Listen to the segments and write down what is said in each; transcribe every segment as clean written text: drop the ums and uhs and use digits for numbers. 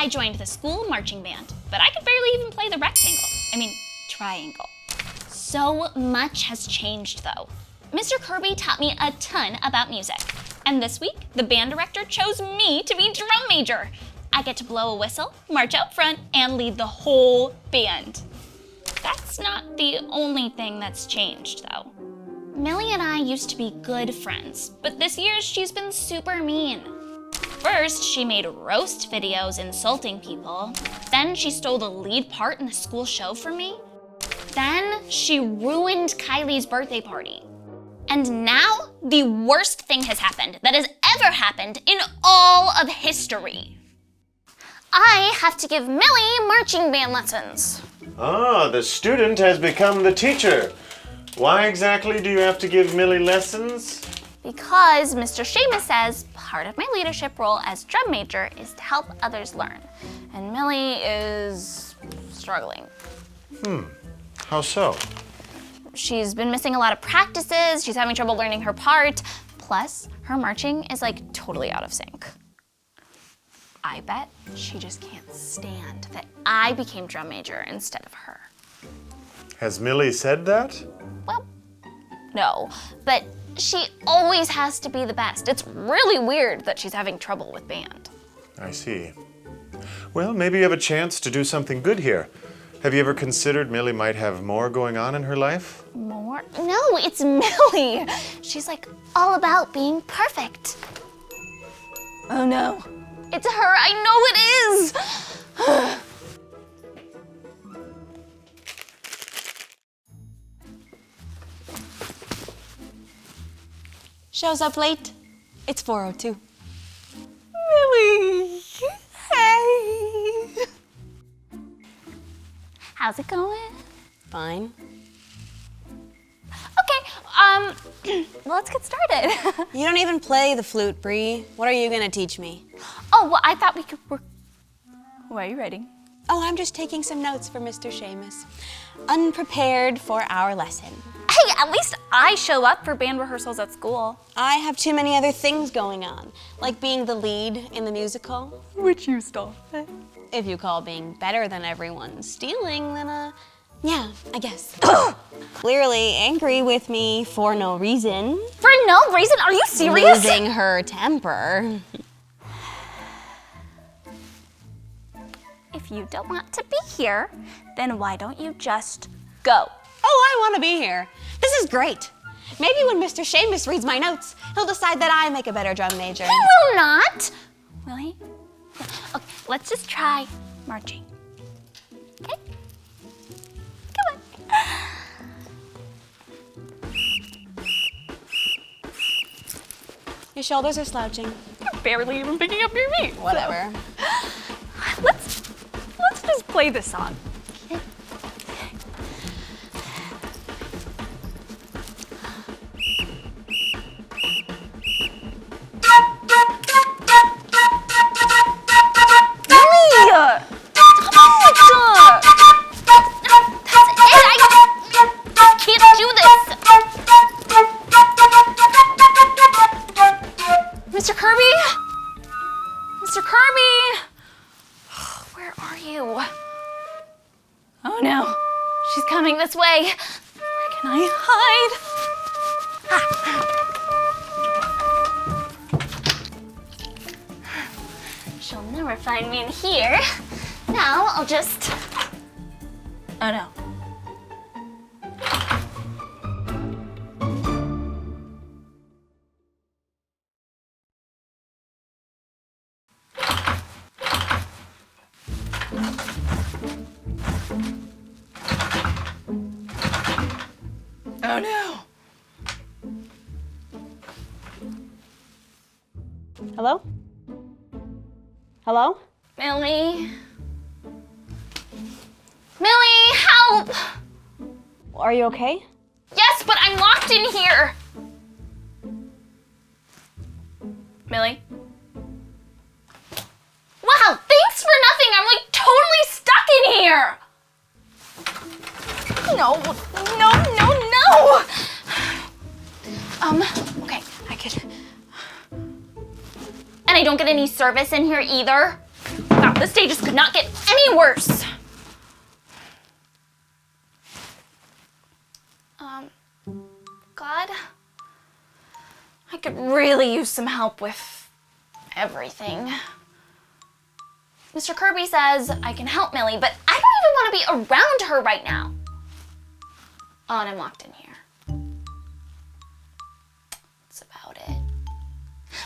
I joined the school marching band, but I could barely even play the triangle. So much has changed though. Mr. Kirby taught me a ton about music. And this week, the band director chose me to be drum major. I get to blow a whistle, march out front, and lead the whole band. That's not the only thing that's changed though. Millie and I used to be good friends, but this year she's been super mean. First, she made roast videos insulting people. Then she stole the lead part in the school show from me. Then she ruined Kylie's birthday party. And now, the worst thing has happened that has ever happened in all of history. I have to give Millie marching band lessons. Ah, the student has become the teacher. Why exactly do you have to give Millie lessons? Because Mr. Seamus says part of my leadership role as drum major is to help others learn. And Millie is struggling. How so? She's been missing a lot of practices, she's having trouble learning her part, plus her marching is like totally out of sync. I bet she just can't stand that I became drum major instead of her. Has Millie said that? Well, no, but she always has to be the best. It's really weird that she's having trouble with band. I see. Well, maybe you have a chance to do something good here. Have you ever considered Millie might have more going on in her life? More? No, it's Millie. She's like all about being perfect. Oh no. It's her, I know it is. Shows up late. It's 4:02. Millie, hey. How's it going? Fine. Okay, let's get started. You don't even play the flute, Bree. What are you gonna teach me? Oh, well, I thought we could work. What are you writing? Oh, I'm just taking some notes for Mr. Seamus. Unprepared for our lesson. Hey, at least I show up for band rehearsals at school. I have too many other things going on, like being the lead in the musical. Which you stole. If you call being better than everyone stealing, then yeah, I guess. Clearly angry with me for no reason. For no reason? Are you serious? Losing her temper. If you don't want to be here, then why don't you just go? Oh, I want to be here. This is great. Maybe when Mr. Seamus reads my notes, he'll decide that I make a better drum major. He will not. Will he? Okay, let's just try marching. Okay? Come on. Your shoulders are slouching. You're barely even picking up your feet. Whatever. So, let's just play this song. Okay? Mr. Kirby? Mr. Kirby? Where are you? Oh no, she's coming this way. Where can I hide? She'll never find me in here. Now I'll just... Oh no. Oh no. Hello? Hello? Millie? Millie, help! Are you okay? Yes, but I'm locked in here. Millie? Wow, thanks for nothing. I'm like totally stuck in here. No. Okay, I could. And I don't get any service in here either. That The stages could not get any worse. God, I could really use some help with everything. Mr. Kirby says I can help Millie, but I don't even want to be around her right now. Oh, and I'm locked in here. That's about it.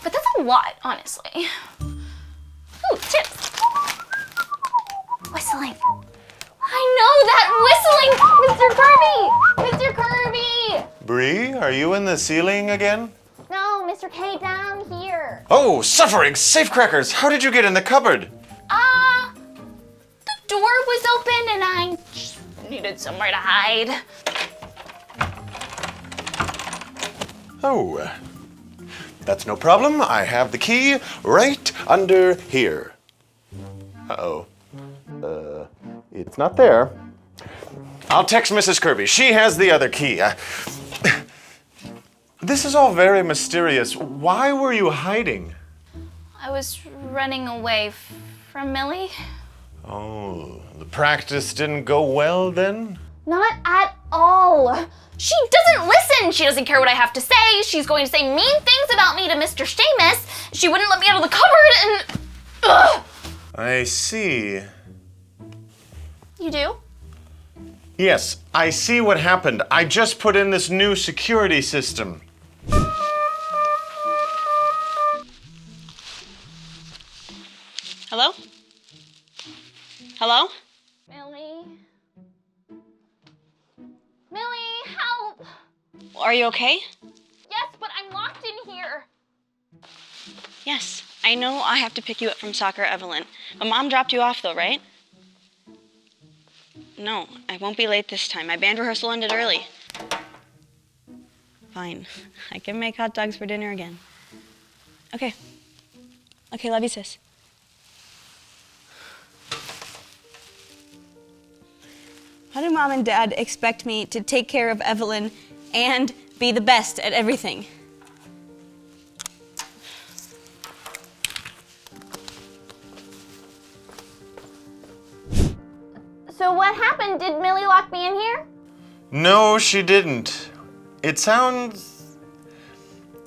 But that's a lot, honestly. Ooh, chips. Whistling. I know that whistling! Mr. Kirby! Mr. Kirby! Bree, are you in the ceiling again? No, Mr. K, down here. Oh, suffering! Safecrackers! How did you get in the cupboard? The door was open and I just needed somewhere to hide. Oh, that's no problem. I have the key right under here. Uh-oh. It's not there. I'll text Mrs. Kirby. She has the other key. This is all very mysterious. Why were you hiding? I was running away from Millie. Oh, the practice didn't go well then? Not at all. She doesn't listen. She doesn't care what I have to say. She's going to say mean things about me to Mr. Seamus. She wouldn't let me out of the cupboard and... Ugh. I see. You do? Yes, I see what happened. I just put in this new security system. Hello? Hello? Millie? Millie, help! Are you okay? Yes, but I'm locked in here. Yes, I know I have to pick you up from soccer, Evelyn. But Mom dropped you off though, right? No, I won't be late this time. My band rehearsal ended early. Fine. I can make hot dogs for dinner again. Okay. Okay, love you, sis. How do Mom and Dad expect me to take care of Evelyn and be the best at everything? So what happened? Did Millie lock me in here? No, she didn't. It sounds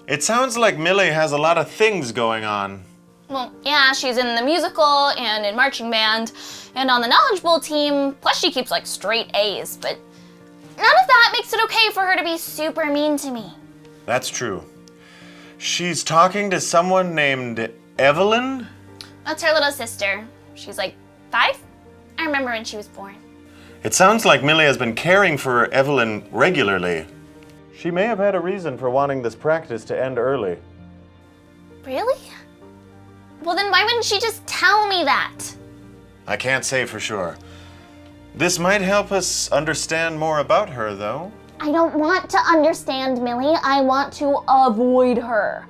like Millie has a lot of things going on. Well, yeah, she's in the musical and in marching band and on the Knowledge Bowl team, plus she keeps like straight A's, but none of that makes it okay for her to be super mean to me. That's true. She's talking to someone named Evelyn? That's her little sister. She's like 5? I remember when she was born. It sounds like Millie has been caring for Evelyn regularly. She may have had a reason for wanting this practice to end early. Really? Well, then why wouldn't she just tell me that? I can't say for sure. This might help us understand more about her, though. I don't want to understand Millie. I want to avoid her.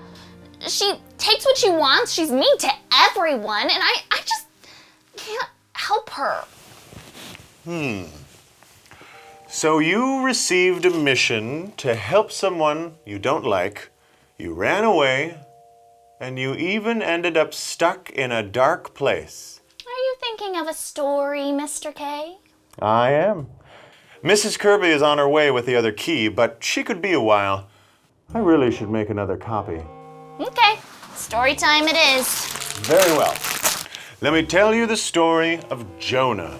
She takes what she wants. She's mean to everyone, and I just can't help her. So you received a mission to help someone you don't like, you ran away, and you even ended up stuck in a dark place. Are you thinking of a story, Mr. K? I am. Mrs. Kirby is on her way with the other key, but she could be a while. I really should make another copy. Okay, story time it is. Very well. Let me tell you the story of Jonah.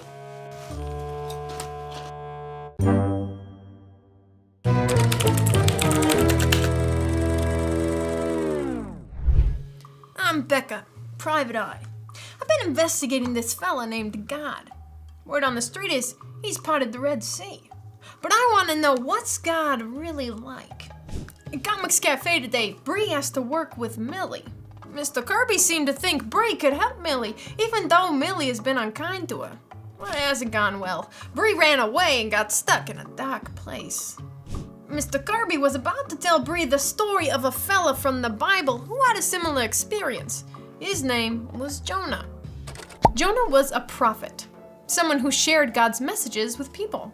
I'm Becca, Private Eye. I've been investigating this fella named God. Word on the street is he's parted the Red Sea. But I want to know, what's God really like? In Comics Café today, Bree has to work with Millie. Mr. Kirby seemed to think Bree could help Millie, even though Millie has been unkind to her. Well, it hasn't gone well. Bree ran away and got stuck in a dark place. Mr. Kirby was about to tell Bree the story of a fella from the Bible who had a similar experience. His name was Jonah. Jonah was a prophet, someone who shared God's messages with people.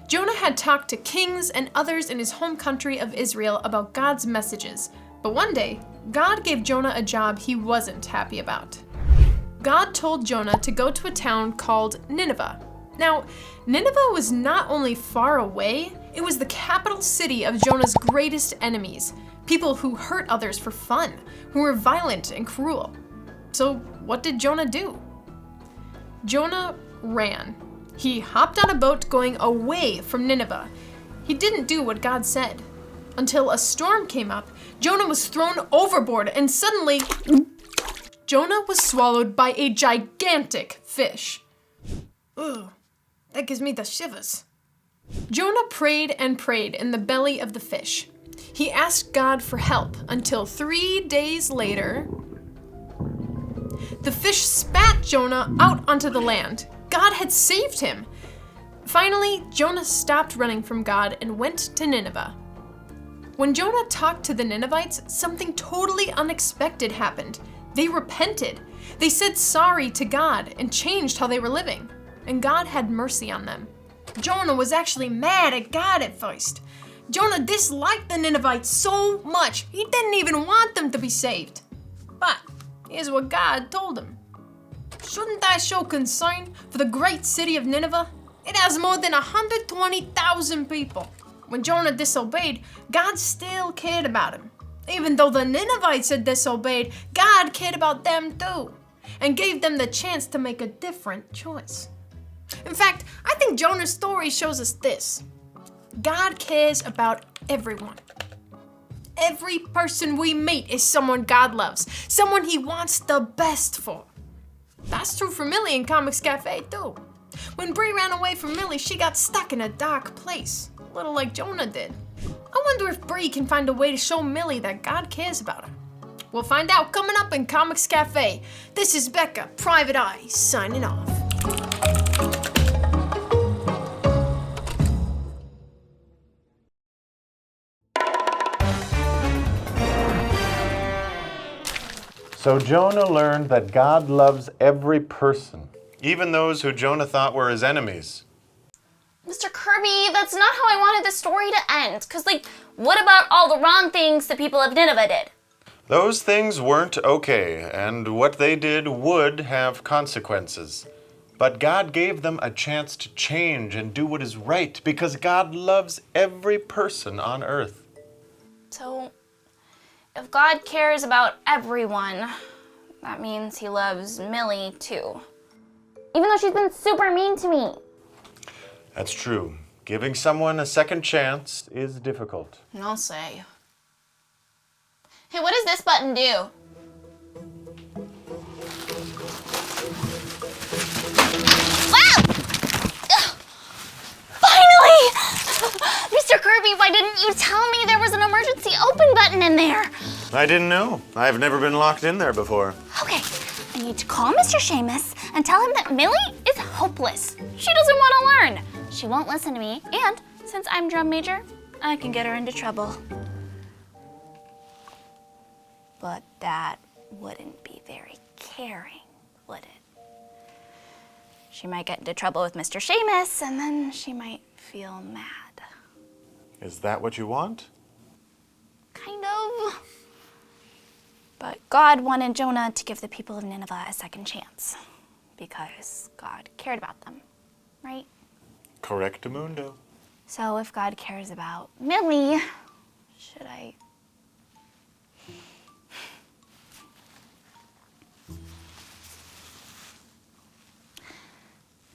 Jonah had talked to kings and others in his home country of Israel about God's messages, but one day, God gave Jonah a job he wasn't happy about. God told Jonah to go to a town called Nineveh. Now, Nineveh was not only far away, it was the capital city of Jonah's greatest enemies, people who hurt others for fun, who were violent and cruel. So what did Jonah do? Jonah ran. He hopped on a boat going away from Nineveh. He didn't do what God said. Until a storm came up, Jonah was thrown overboard, and suddenly, Jonah was swallowed by a gigantic fish. Ugh, that gives me the shivers. Jonah prayed and prayed in the belly of the fish. He asked God for help until 3 days later, the fish spat Jonah out onto the land. God had saved him. Finally, Jonah stopped running from God and went to Nineveh. When Jonah talked to the Ninevites, something totally unexpected happened. They repented. They said sorry to God and changed how they were living. And God had mercy on them. Jonah was actually mad at God at first. Jonah disliked the Ninevites so much, he didn't even want them to be saved. But here's what God told him. Shouldn't I show concern for the great city of Nineveh? It has more than 120,000 people. When Jonah disobeyed, God still cared about him. Even though the Ninevites had disobeyed, God cared about them too, and gave them the chance to make a different choice. In fact, I think Jonah's story shows us this. God cares about everyone. Every person we meet is someone God loves, someone he wants the best for. That's true for Millie in Comics Café too. When Bree ran away from Millie, she got stuck in a dark place, a little like Jonah did. I wonder if Bree can find a way to show Millie that God cares about her. We'll find out coming up in Comics Café. This is Becca, Private Eye, signing off. So Jonah learned that God loves every person, even those who Jonah thought were his enemies. Mr. Kirby, that's not how I wanted the story to end. Because, what about all the wrong things the people of Nineveh did? Those things weren't okay, and what they did would have consequences. But God gave them a chance to change and do what is right, because God loves every person on earth. So, if God cares about everyone, that means he loves Millie too. Even though she's been super mean to me. That's true. Giving someone a second chance is difficult. I'll say. Hey, what does this button do? Wow! Ugh. Finally! Mr. Kirby, why didn't you tell me there was an emergency open button in there? I didn't know. I've never been locked in there before. Okay, I need to call Mr. Seamus and tell him that Millie is hopeless. She doesn't want to learn. She won't listen to me, and since I'm drum major, I can get her into trouble. But that wouldn't be very caring, would it? She might get into trouble with Mr. Seamus, and then she might feel mad. Is that what you want? Kind of. But God wanted Jonah to give the people of Nineveh a second chance, because God cared about them, right? Correctamundo. So if God cares about Millie, should I...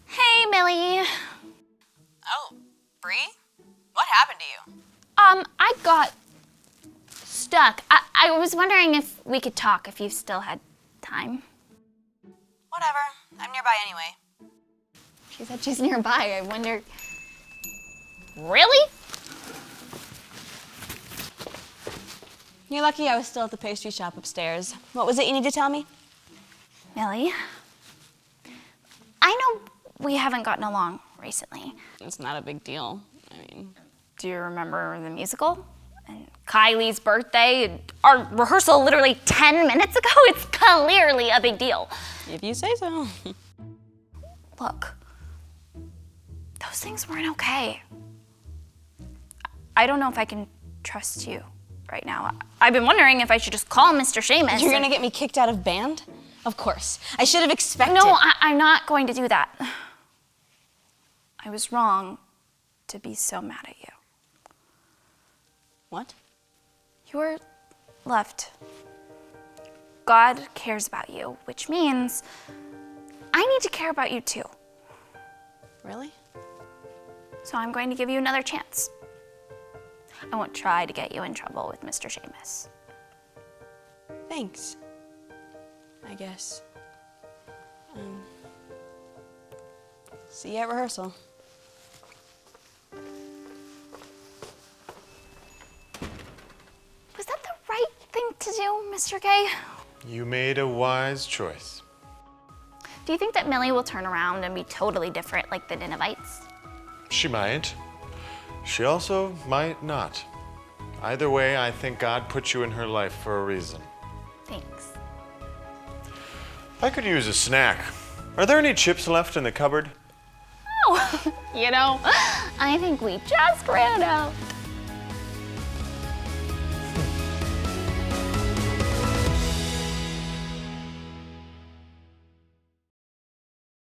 Hey, Millie. Oh, Bree? What happened to you? I got stuck. I was wondering if we could talk, if you still had time. Whatever. I'm nearby anyway. She said she's nearby. I wonder... Really? You're lucky I was still at the pastry shop upstairs. What was it you need to tell me? Millie, I know we haven't gotten along recently. It's not a big deal. I mean... Do you remember the musical? And Kylie's birthday? And our rehearsal literally 10 minutes ago? It's clearly a big deal. If you say so. Look, those things weren't okay. I don't know if I can trust you right now. I've been wondering if I should just call Mr. Seamus. You're gonna get me kicked out of band? Of course. I should have expected. No, I'm not going to do that. I was wrong to be so mad at you. What? You're loved. God cares about you, which means I need to care about you too. Really? So I'm going to give you another chance. I won't try to get you in trouble with Mr. Seamus. Thanks. I guess. See you at rehearsal. Was that the right thing to do, Mr. Gay? You made a wise choice. Do you think that Millie will turn around and be totally different like the Ninevites? She might. She also might not. Either way, I think God put you in her life for a reason. Thanks. I could use a snack. Are there any chips left in the cupboard? Oh, I think we just ran out.